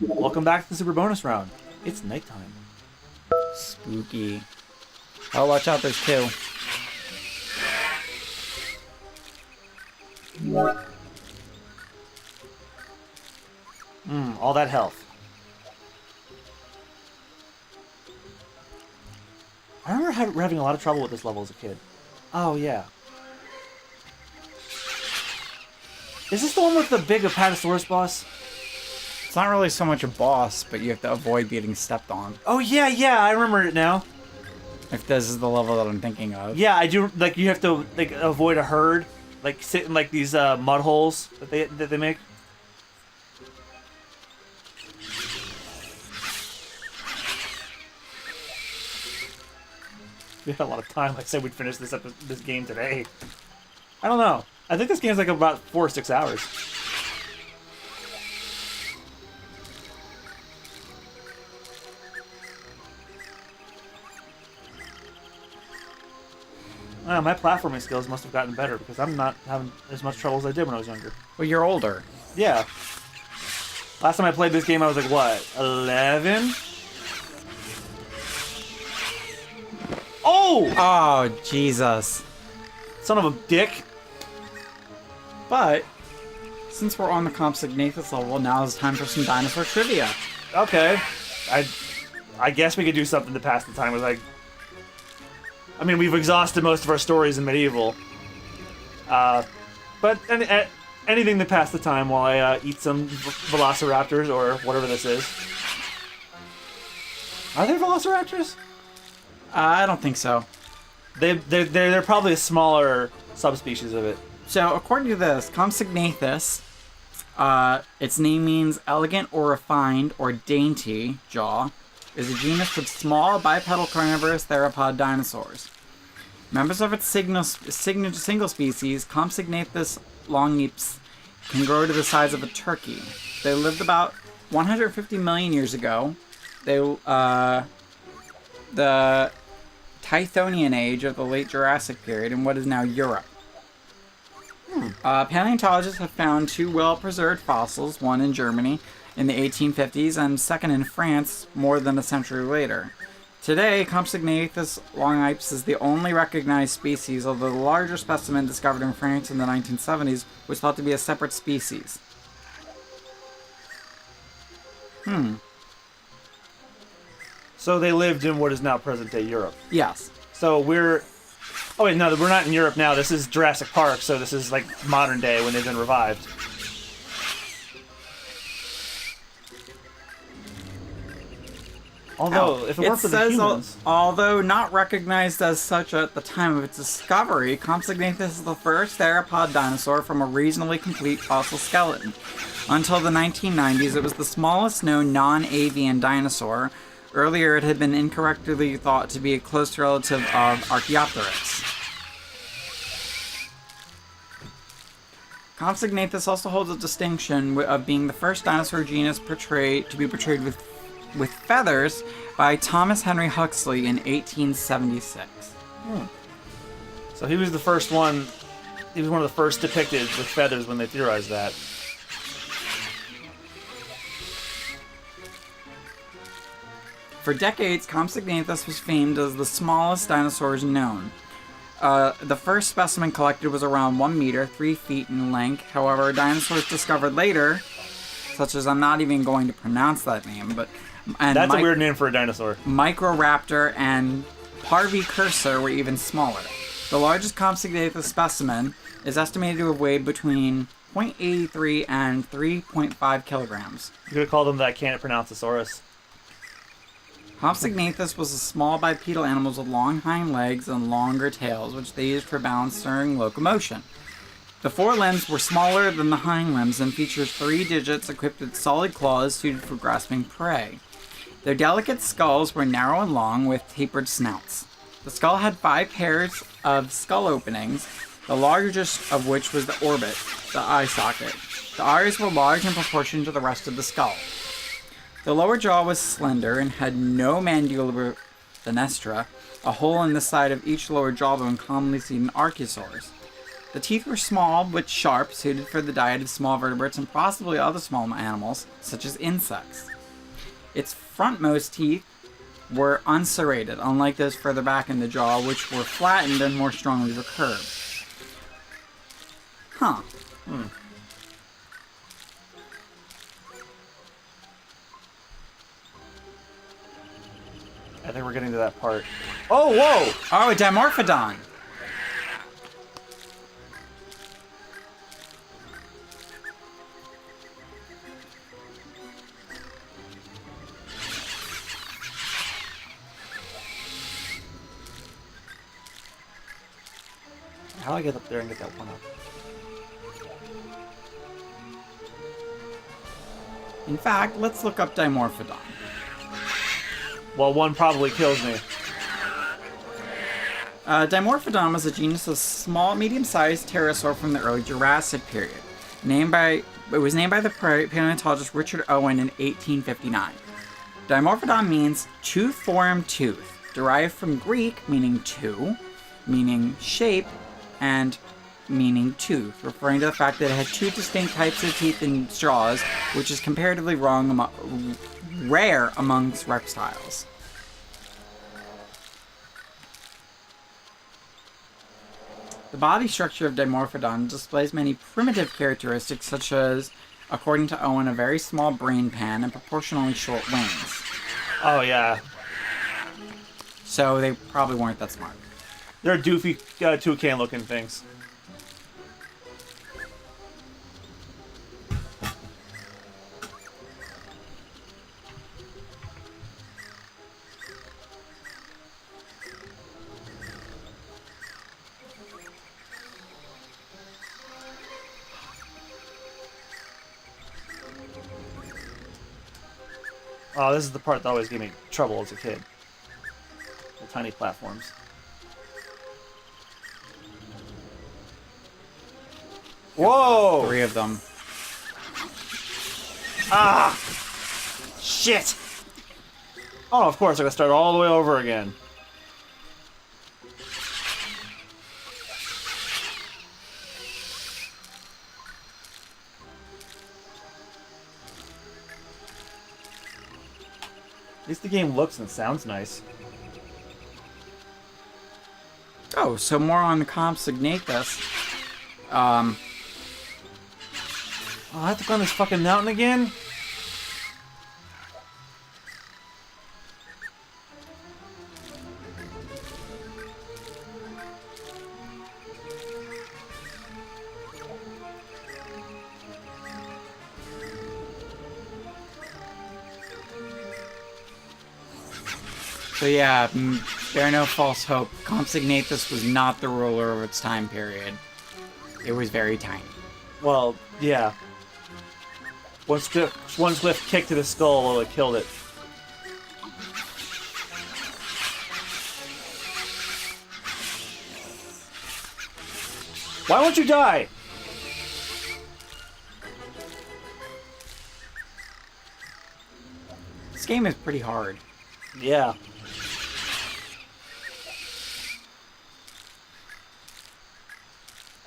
Welcome back to the super bonus round. It's nighttime. Spooky. Oh, watch out, there's two. All that health. I remember having a lot of trouble with this level as a kid. Oh, yeah. Is this the one with the big Apatosaurus boss? It's not really so much a boss, but you have to avoid getting stepped on. Oh, yeah, I remember it now. If this is the level that I'm thinking of. Yeah, I do. Like, you have to like avoid a herd, like sit in like these mud holes that they make. We had a lot of time. I said we'd finish this game today. I don't know. I think this game's like about 4 or 6 hours. My platforming skills must have gotten better because I'm not having as much trouble as I did when I was younger. Well, you're older. Yeah. Last time I played this game, I was like, what, 11? Oh! Oh, Jesus. Son of a dick. But, since we're on the Compsognathus level, now is time for some dinosaur trivia. Okay. I guess we could do something to pass the time with, like... I mean, we've exhausted most of our stories in medieval. But anything to pass the time while I eat some velociraptors or whatever this is. Are there velociraptors? I don't think so. They're probably a smaller subspecies of it. So, according to this, Compsognathus, its name means elegant or refined or dainty jaw, is a genus of small bipedal carnivorous theropod dinosaurs. Members of its single species, Compsognathus longips, can grow to the size of a turkey. They lived about 150 million years ago. The Tithonian age of the late Jurassic period in what is now Europe. Paleontologists have found two well-preserved fossils, one in Germany in the 1850s and second in France more than a century later. Today, Compsognathus longips is the only recognized species, although the larger specimen discovered in France in the 1970s was thought to be a separate species. So they lived in what is now present-day Europe. Yes. So we're... Oh wait, no, we're not in Europe now. This is Jurassic Park, so this is like modern day when they've been revived. Although, if it weren't for the humans... Although not recognized as such at the time of its discovery, Compsognathus is the first theropod dinosaur from a reasonably complete fossil skeleton. Until the 1990s, it was the smallest known non-avian dinosaur. Earlier, it had been incorrectly thought to be a close relative of Archaeopteryx. Compsognathus also holds a distinction of being the first dinosaur genus to be portrayed with feathers by Thomas Henry Huxley in 1876. So he was the first one. He was one of the first depicted with feathers when they theorized that. For decades, Compsognathus was famed as the smallest dinosaurs known. The first specimen collected was around 1 meter, 3 feet in length. However, dinosaurs discovered later, such as I'm not even going to pronounce that name, but... That's a weird name for a dinosaur. Microraptor and Parvicursor were even smaller. The largest Compsognathus specimen is estimated to have weighed between 0.83 and 3.5 kilograms. You could have called them that Cantpronouncasaurus. Compsognathus was a small bipedal animal with long hind legs and longer tails, which they used for balance during locomotion. The forelimbs were smaller than the hind limbs and featured 3 digits equipped with solid claws suited for grasping prey. Their delicate skulls were narrow and long with tapered snouts. The skull had 5 pairs of skull openings, the largest of which was the orbit, the eye socket. The eyes were large in proportion to the rest of the skull. The lower jaw was slender and had no mandibular fenestra, a hole in the side of each lower jawbone commonly seen in archosaurs. The teeth were small but sharp, suited for the diet of small vertebrates and possibly other small animals, such as insects. Its frontmost teeth were unserrated, unlike those further back in the jaw, which were flattened and more strongly recurved. Huh. I think we're getting to that part. Oh, whoa! Oh, a Dimorphodon! How do I get up there and get that one up? In fact, let's look up Dimorphodon. Well, one probably kills me. Dimorphodon was a genus of small, medium-sized pterosaur from the early Jurassic period. It was named by the paleontologist Richard Owen in 1859. Dimorphodon means two-formed tooth, derived from Greek meaning two, meaning shape, and meaning tooth, referring to the fact that it had two distinct types of teeth and jaws, which is comparatively rare amongst reptiles. The body structure of Dimorphodon displays many primitive characteristics, such as, according to Owen, a very small brain pan and proportionally short wings. Oh, yeah. So they probably weren't that smart. They're doofy toucan-looking things. Oh, this is the part that always gave me trouble as a kid. The tiny platforms. Whoa! 3 of them. Ah! Shit! Oh, of course, I gotta start all the way over again. At least the game looks and sounds nice. Oh, so more on Compsognathus. Oh, I have to climb this fucking mountain again? So yeah, bear no false hope. Compsognathus was not the ruler of its time period. It was very tiny. Well, yeah. One swift kick to the skull would have killed it. Why won't you die? This game is pretty hard. Yeah.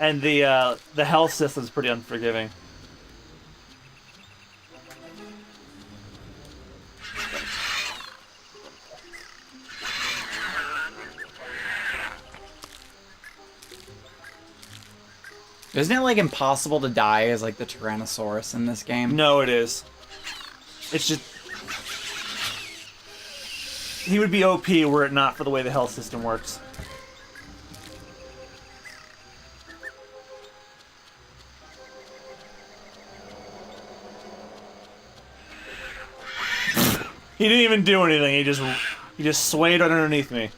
And the health system's pretty unforgiving. Isn't it like impossible to die as like the Tyrannosaurus in this game? No, it is. It's just... He would be OP were it not for the way the health system works. He didn't even do anything. He just swayed underneath me.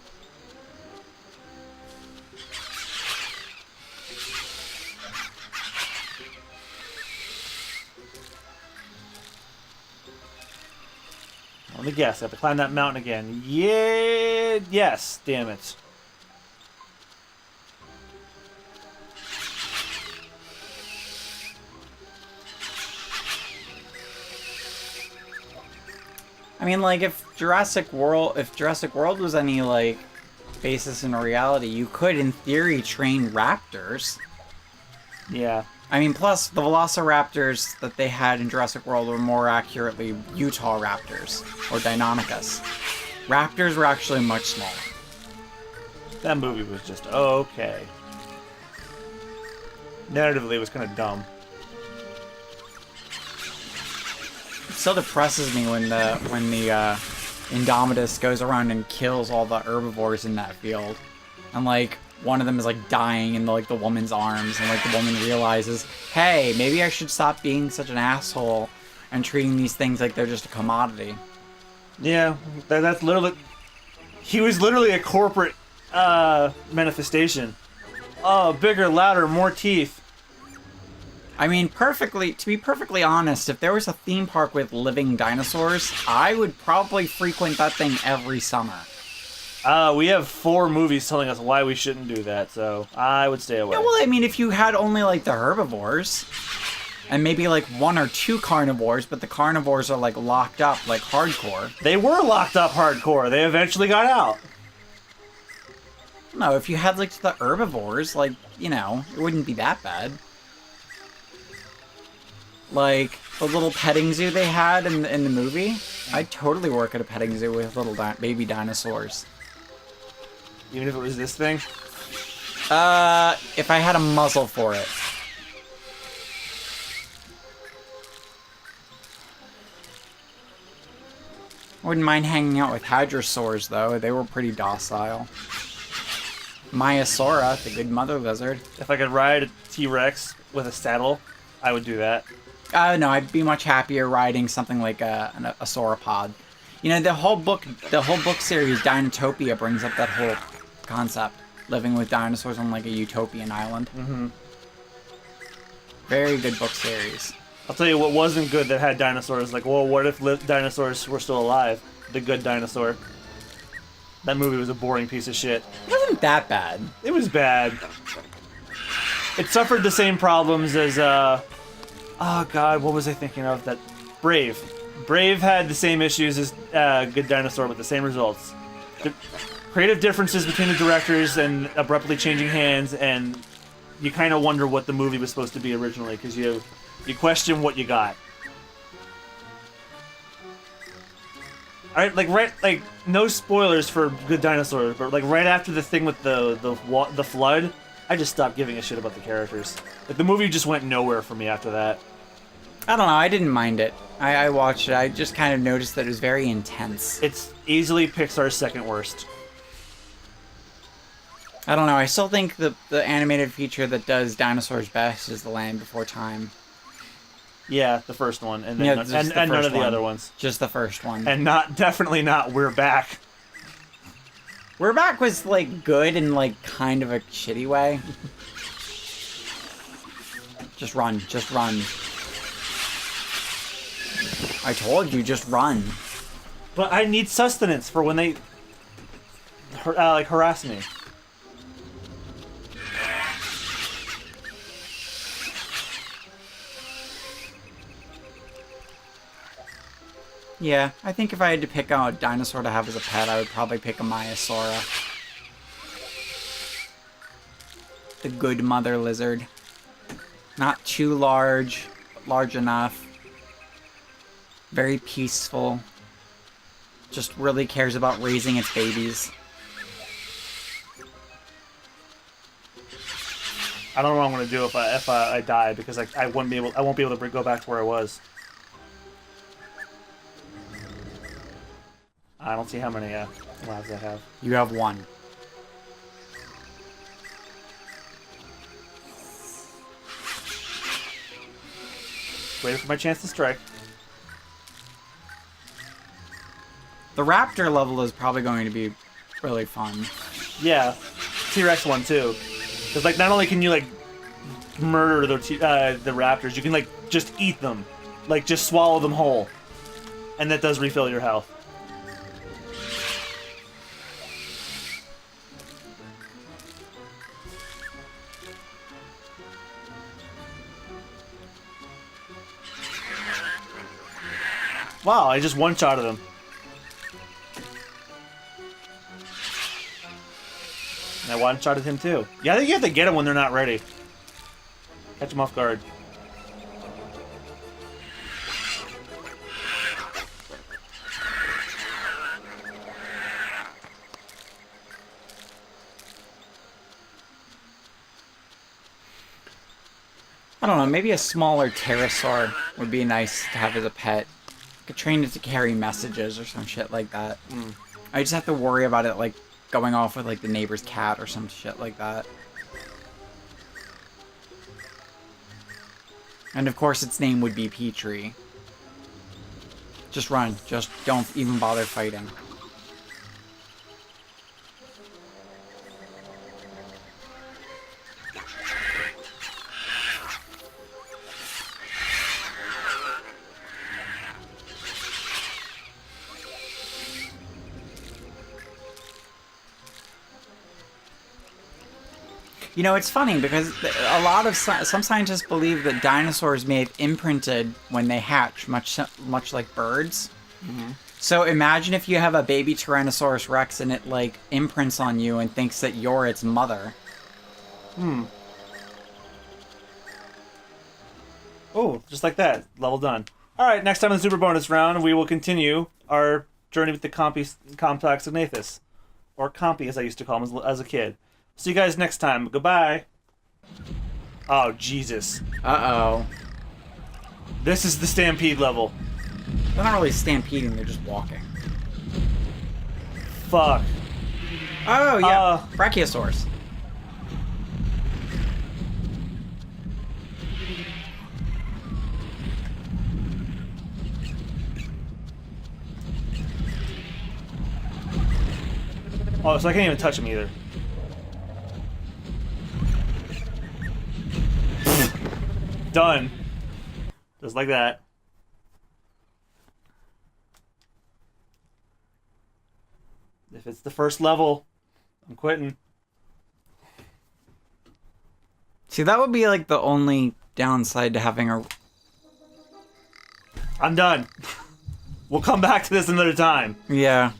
Let me guess. I have to climb that mountain again. Yeah. Yes. Damn it. I mean, like, if Jurassic World was any, like, basis in reality, you could, in theory, train raptors. Yeah. I mean, plus the velociraptors that they had in Jurassic World were more accurately Utah raptors, or Deinonychus. Raptors were actually much smaller. That movie was just okay. Narratively, it was kind of dumb. It still depresses me when the Indominus goes around and kills all the herbivores in that field, and like one of them is like dying in the woman's arms, and like the woman realizes, hey, maybe I should stop being such an asshole and treating these things like they're just a commodity. Yeah, that's literally. He was literally a corporate manifestation. Oh, bigger, louder, more teeth. I mean, to be perfectly honest, if there was a theme park with living dinosaurs, I would probably frequent that thing every summer. We have 4 movies telling us why we shouldn't do that, so I would stay away. Yeah, well, I mean, if you had only like the herbivores, and maybe like 1 or 2 carnivores, but the carnivores are like locked up, like hardcore. They were locked up hardcore. They eventually got out. No, if you had like the herbivores, like, you know, it wouldn't be that bad. Like the little petting zoo they had in the movie, I'd totally work at a petting zoo with little baby dinosaurs. Even if it was this thing? If I had a muzzle for it. I wouldn't mind hanging out with hadrosaurs, though. They were pretty docile. Maiasaura, the good mother lizard. If I could ride a T-Rex with a saddle, I would do that. No, I'd be much happier riding something like a sauropod. You know, the whole book series, Dinotopia, brings up that whole concept. Living with dinosaurs on like a utopian island. Mm-hmm. Very good book series. I'll tell you what wasn't good that had dinosaurs. Like, well, what if dinosaurs were still alive? The Good Dinosaur. That movie was a boring piece of shit. It wasn't that bad. It was bad. It suffered the same problems as, oh god, what was I thinking of? That Brave. Brave had the same issues as Good Dinosaur with the same results. The creative differences between the directors and abruptly changing hands, and you kind of wonder what the movie was supposed to be originally, because you question what you got. Alright, like no spoilers for Good Dinosaur, but like right after the thing with the flood, I just stopped giving a shit about the characters. Like the movie just went nowhere for me after that. I don't know, I didn't mind it. I watched it, I just kind of noticed that it was very intense. It's easily Pixar's second worst. I don't know, I still think the animated feature that does dinosaurs best is The Land Before Time. Yeah, the first one, and then Yeah, and none of the other ones. Just the first one. And definitely not We're Back. We're Back was like good in like kind of a shitty way. Just run, just run. I told you, just run. But I need sustenance for when they like harass me. Yeah, I think if I had to pick out a dinosaur to have as a pet, I would probably pick a Maiasaura. The good mother lizard. Not too large, but large enough. Very peaceful. Just really cares about raising its babies. I don't know what I'm gonna do if I die, because I won't be able to go back to where I was. I don't see how many lives I have. You have 1. Waiting for my chance to strike. The raptor level is probably going to be really fun. Yeah, T-Rex one too. Because like not only can you like murder the raptors, you can like just eat them, like just swallow them whole, and that does refill your health. Wow, I just one-shotted them. And I one-shotted him too. Yeah, I think you have to get them when they're not ready. Catch him off guard. I don't know, maybe a smaller pterosaur would be nice to have as a pet. Could train it to carry messages or some shit like that. I just have to worry about it, like, going off with, like, the neighbor's cat or some shit like that. And of course its name would be Petrie. Just run. Just don't even bother fighting. You know, it's funny because a lot of some scientists believe that dinosaurs may have imprinted when they hatch, much like birds. Mm-hmm. So imagine if you have a baby Tyrannosaurus Rex and it like imprints on you and thinks that you're its mother. Oh, just like that. Level done. All right, next time in the super bonus round, we will continue our journey with the Compsognathus, or Compy as I used to call him as a kid. See you guys next time. Goodbye. Oh, Jesus. Uh-oh. This is the stampede level. They're not really stampeding, they're just walking. Fuck. Oh, yeah. Brachiosaurus. Oh, so I can't even touch him either. Done. Just like that. If it's the first level, I'm quitting. See, that would be like the only downside to having a... I'm done. We'll come back to this another time. Yeah.